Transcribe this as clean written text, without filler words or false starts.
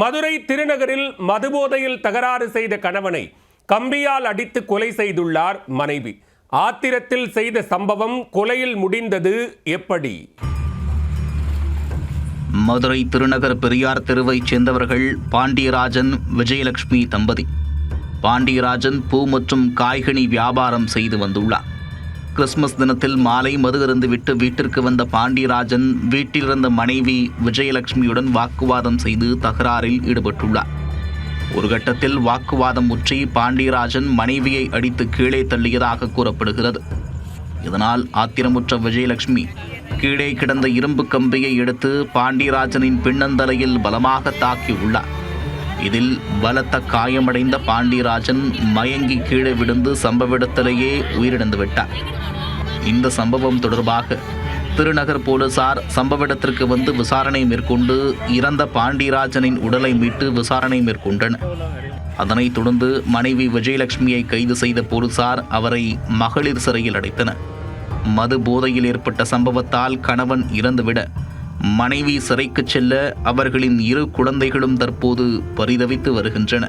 மதுரை திருநகரில் மதுபோதையில் தகராறு செய்த கணவனை கம்பியால் அடித்து கொலை செய்துள்ளார் மனைவி. ஆத்திரத்தில் செய்த சம்பவம் கொலையில் முடிந்தது எப்படி? மதுரை திருநகர் பெரியார் தெருவைச் சேர்ந்தவர்கள் பாண்டியராஜன், விஜயலட்சுமி தம்பதி. பாண்டியராஜன் பூ மற்றும் காய்கனி வியாபாரம் செய்து வந்துள்ளார். கிறிஸ்துமஸ் தினத்தில் மாலை மது அருந்துவிட்டு வீட்டிற்கு வந்த பாண்டியராஜன் வீட்டிலிருந்த மனைவி விஜயலட்சுமியுடன் வாக்குவாதம் செய்து தகராறில் ஈடுபட்டுள்ளார். ஒரு கட்டத்தில் வாக்குவாதம் முற்றி பாண்டியராஜன் மனைவியை அடித்து கீழே தள்ளியதாக கூறப்படுகிறது. இதனால் ஆத்திரமுற்ற விஜயலட்சுமி கீழே கிடந்த இரும்பு கம்பியை எடுத்து பாண்டியராஜனின் பின்னந்தலையில் பலமாக தாக்கியுள்ளார். இதில் பலத்த காயமடைந்த பாண்டியராஜன் மயங்கி கீழே விழுந்து சம்பவ இடத்திலேயே உயிரிழந்து விட்டார். இந்த சம்பவம் தொடர்பாக திருநகர் போலீசார் சம்பவ இடத்திற்கு வந்து விசாரணை மேற்கொண்டு இறந்த பாண்டியராஜனின் உடலை மீட்டு விசாரணை மேற்கொண்டனர். அதனைத் தொடர்ந்து மனைவி விஜயலட்சுமியை கைது செய்த போலீசார் அவரை மகளிர் சிறையில் அடைத்தனர். மது போதையில் ஏற்பட்ட சம்பவத்தால் கணவன் இறந்துவிட மனைவி சிறைக்கு செல்ல அவர்களின் 2 குழந்தைகளும் தற்போது பரிதவித்து வருகின்றன.